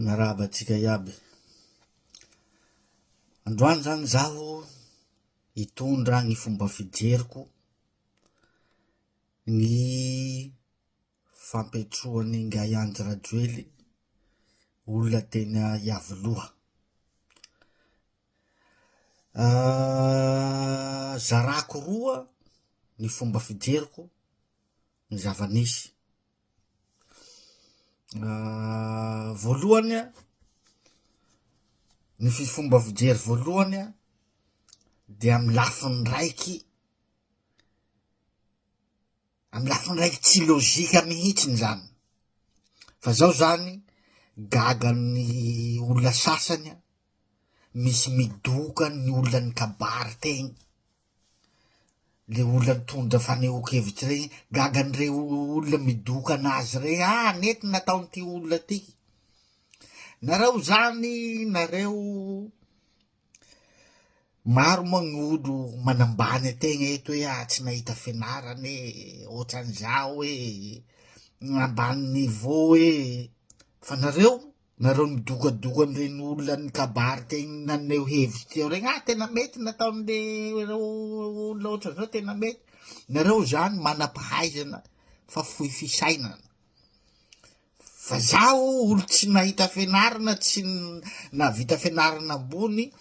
Narabatsika iaby. Androany zany zaho hitondra ny fomba fijeriko ny fampetroany Ngai Andry Rajoely olona tena iavoloha. Zarako roa ny fomba fijeriko ny zava-nisy. Voalohany ny fomba fijery voalohany de amy lafiny raiky tsy lôzika mihitsiny zany, fa zao zany gagan'ny olona sasany misy midoka ny olany kabary tegny, le olona mitondra fanehoan-kevitsy regny, gagan'ireo olona midoka anazy regny, nety nataon'ity olona tiky. Nareo zany, nareo maro moa gny olo manambany ategna eto hoe tsy nahita fianarany ohatran'izao ambany niveau fa nareo midokadoka am'ireny olona ny kabary tegny naneho hevitsy teo regny, tena mety nataon'le olona ohatran'izao, tena mety. Nareo zany manam-pahaizana fa fohy fisainana. Fa zaho olo tsy nahita fianarana, tsy navita fianarana ambony,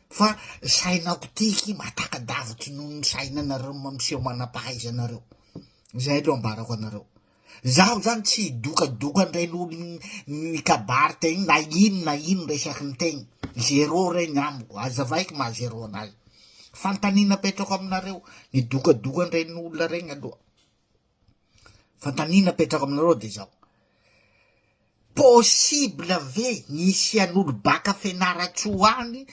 fa sainako tiky matakadavitry noho ny sainanareo mamseho manam-pahaizanareo. Zay aloha ambarako anareo. Zaho zany tsy dokadoka an'ireny olo ny kabary tegny, na ino resaky ny tegny, zero regny amiko, azavaiko ma zero anazy. Fantanina petrako aminareo ny dokadoka an'ireny olona regny aloha. Fantanina petrako aminareo de zao: possible ve nisy an'olo baka fianaratsoa any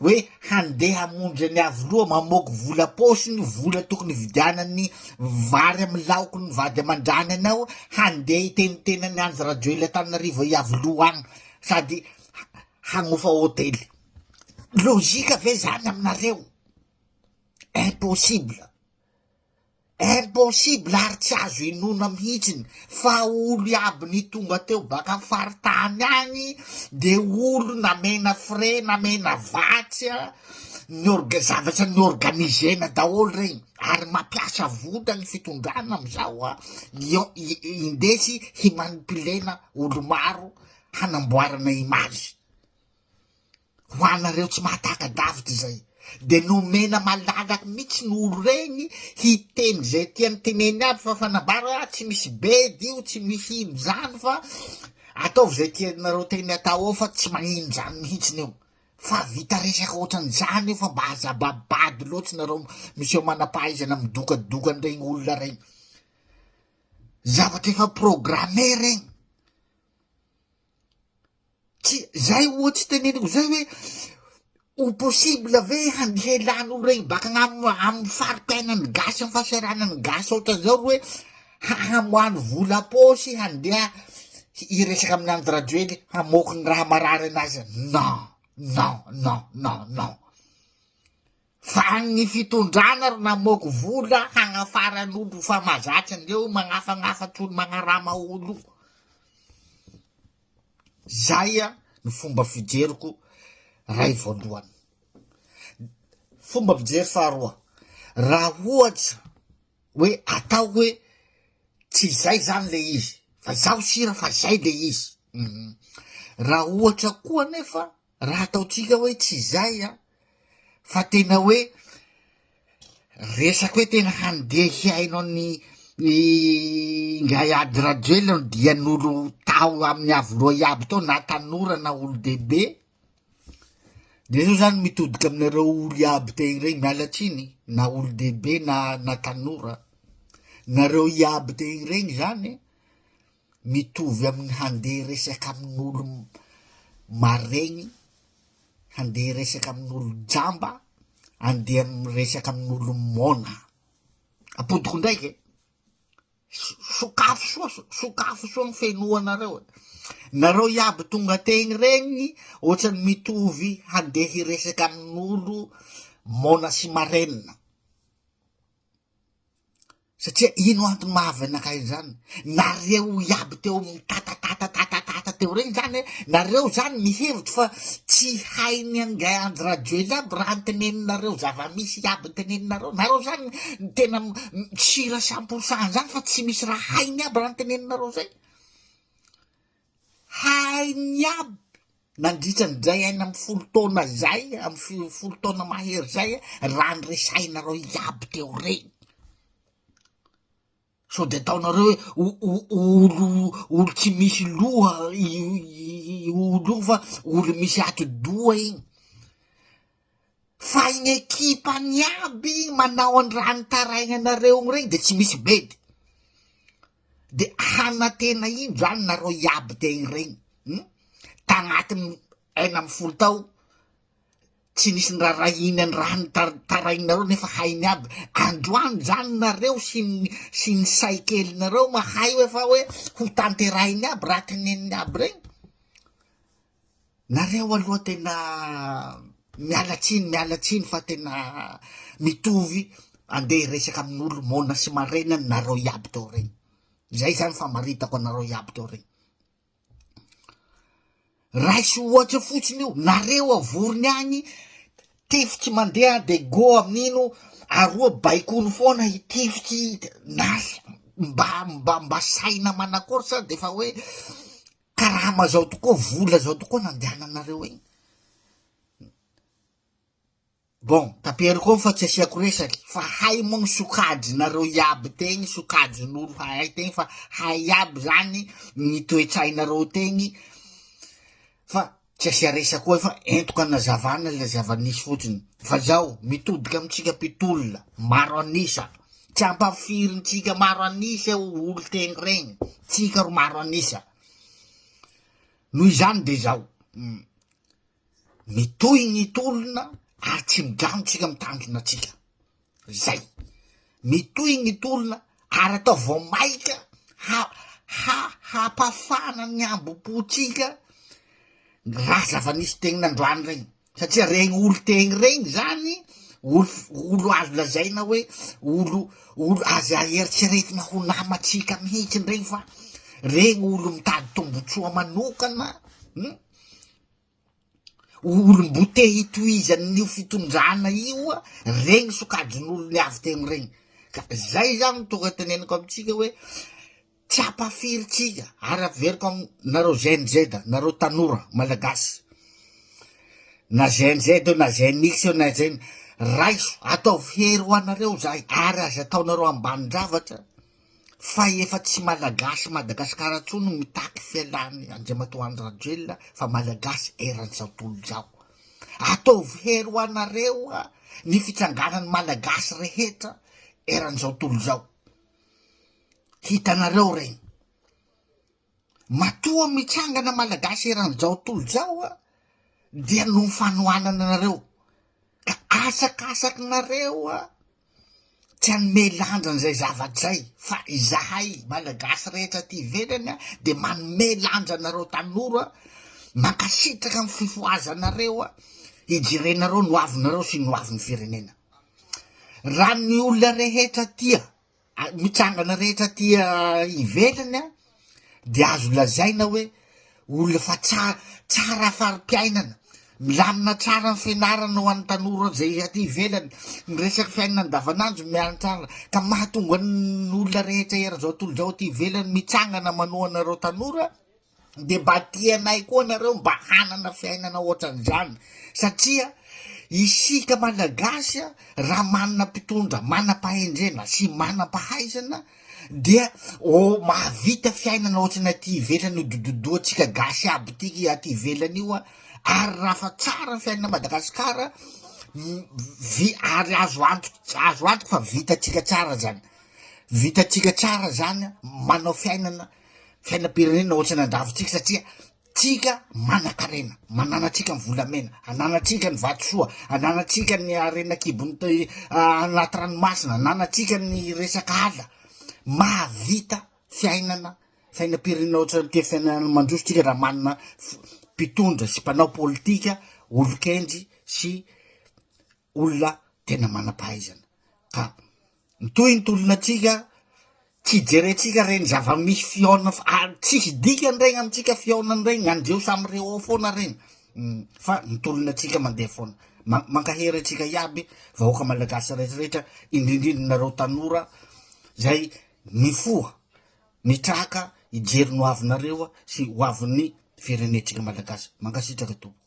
hoe handeha hamonjy ny avoloha, mamoky vola posiny, vola tokony vidianany vary amy laoko ny vady aman-drany anao, handeha hitenitenany Andry Rajoely Antananarivo iavoloha any, sady hagnofa hôtely. Lôzika ve zany aminareo? Impossible ary tsy azo inona mihitsiny, fa olo iaby ny tonga teo baka amy faritany agny de olo namena frais, namena vatsy, zavatra ny organizena daholo regny, ary mampiasa vola ny fitondrana amizao indesy himanipilena olo maro hanamboarana image. Ho anareo tsy mahatakadavitry zay, de nomena malalaky mihitsy ny olo regny hiteny zay tiany teneny aby, fa fanambara tsy misy bedy io, tsy misy ino zany, fa ataovy zay tianareo teny atao fa tsy magnino zany mihitsiny io. Fa vita resaky ohatran'izany io, fa mba hazababady loatsy nareo miseho manam-pahaizana midokadoka an'iregny olona regny. Zavatra efa programme regny. Zay ohatsy teneniko zay hoe o possible ve handehelany olo regny baka amy fari-piainany gasy, amy fahasaranany gasy ohatran'izao hoe hamoany vola posy, handeha hiresaky amin'ny Andry Rajoely hamoky ny raha marary anazy. Non. Fa ny fitondrana ro namoky vola hagnafaran'olo fa mazatry andreo, magnafangafatry olo, magnarama olo. Zay ny fomba fijeriko ray voalohany. Fomba fijery faharoa, raha ohatra hoe atao hoe tsy zay zany le izy, fa zaho sira fa zay le izy. Raha ohatra koa nefa raha ataotsika hoe tsy zay fa tena hoe resaky hoe tena handeha hiaino ny Ngai Andry Rajoely no dian'olo tao amin'ny avoloha iaby tao, na tanora na olo dehibe. De zao zany mitodiky aminareo olo iaby tegny regny, mialatsiny, na olo dehibe na tanora. Nareo iaby tegny regny zany mitovy amin'ny handeha resaky amin'olo maregny, handeha resaky amin'olo jamba, handeha resaky amin'olo mona. Apodiko ndraiky sokafo soa ny fenoanareo. Nareo iaby tonga tegny regny ohatrany mitovy handeha hiresaky amin'olo mona sy marenina. Satria ino antony mahavy anakay zany? Nareo iaby teo mitatata teo regny zany hoe nareo zany mihevitry fa tsy hainy angay andy radioely aby raha nyteneninareo zava-misy aby teneninareo, nareo zany tena sira 100% zany fa tsy misy raha hainy aby raha nyteneninareo zay, hainy aby nandritran'izay aina amy 10 taona zay, amy 10 taona mahery zay raha nyresainareo iaby teo regny. So de ataonareo hoe olo tsy misy loha olo fa olo misy ati-doha igny, fa igny ekipany aby manao any raha nitarainanareo regny de tsy misy bedy, de hanatena ino zany nareo iaby tegny regny tagnatiny 10 tao tsy nisy nirarahiny any raha nitarainareo nefa hainy aby. Androany zany nareo sy ny saikelinareo mahay hoe fa hoe ho tanterahiny aby raha teneniny aby regny. Nareo aloha tena mialatsiny fa tena mitovy andeha resaka amin'olo mona sy marenany nareo iaby teo regny, zay zany famaritako anareo iaby teo regny. Raisy ohatra fotsiny io, nareo avorony agny tifitsy mandeha de go amin'ino aroa baikony foana hitifitsy mba saina manakory sa de fa hoe karama zao tokoa, vola zao tokoa nandehananareo igny. Bon, taperiko fa tsy asiako resaky fa hay moa sokajy nareo iaby tegny, sokajin'olo hay tegny fa hay iaby zany ny toetsainareo tegny, fa tsy asia resaky koa fa entoko anazavana le zava-nisy fotsiny. Fa zao mitodika amitsika pitolona maro anisa, tsy ampafirintsika maro anisa olo tegny regny, tsika ro maro anisa. Noho izany de zao mitohy gny tolona ary tsy midranotsika mitandrina tsika, zay mitohy gny tolona ary atao vao maika hapafana ny ambopotsika raha zava-nisy tegny nandroany regny, satria regny olo tegny regny zany olo azo lazaina hoe olo azo aheritseretina ho namatsika mihitsy regny, fa regny olo mitady tombotsoa manokana, olo mbote hitohizan'io fitondrana io, regny sokajin'olo ny avy tegny regny. Ka zay zany tonga teneniko amitsika hoe tsy apafiritsika ary averiko nareo GNZ, nareo tanora malagasy, na GNZ na GNX na GN raiso ataovy hery ho anareo zay ary aza ataonareo ambanin-javatra fa efa tsy malagasy Madagasikara tsony mitaky fialany Andriamatoa Andry Rajoelina fa malagasy eran'izao tontolo zao. Ataovy hery ho anareo ny fitsanganany malagasy rehetra eran'izao tontolo zao. Hitanareo regny matoa mitsangana malagasy eran'izao tontolo zao dia no fanohanana nareo ka asakasaky nareo tsy anome lanja an'izay zavatry zay, fa izahay malagasy rehetra ty ivelany de manome lanja nareo tanora mankasitraka amy fifoazanareo hijerenareo no avinareo sy no avin'ny firenena. Raha ny olona rehetra tia mitsangana rehetra tia ivelany de azo lazaina hoe olona fa tsara fari-piainana, milamina tsara ny fianarana ho an'ny tanora zay aty ivelany, miresaky fiainana andavanandro miala tsara, ka mahatonga n'olona rehetra era zao tontolo zao aty ivelany mitsangana manoa anareo tanora de mba tianay koa nareo mba hanana fiainana ohatran'izany, satria isika malagasy raha manana mpitondra manam-pahendrena sy manam-pahaizana dia mahavita fiainana ohatrany aty ivelany dododoatsika gasy aby tiky aty ivelany io ary raha fa tsara ny fiainana Madagasikara ary azo antoky fa vitatsika tsara zany manao fiainam-pirenena ohatrany andravitsika, satria tsika manan-karena, mananatsika ny volamena, ananatsika ny vatosoa, ananatsika ny arenakibony anaty ranomasina, ananatsika ny resaka ala, mahavita fiainam-pirenena ohatrany te fiainana mandrositsika raha manana mpitondra sy mpanao politika olo-kendry sy olona tena manam-pahaizana. Ka mitohy ny tolonatsika tsy jerentsika reny zava-misy fihaona tsisy dikany regny amitsika fihaonany regny, andreo samy reo ao foana regny. Fa mitolona atsika mandeha foana, mankahery atsika iaby vahoaka malagasy rehetrarehetra, indrindrindra nareo tanora zay mifoha mitraka hijery no avinareo sy ho avin'ny firenetsika malagasy. Mankasitraka tompo.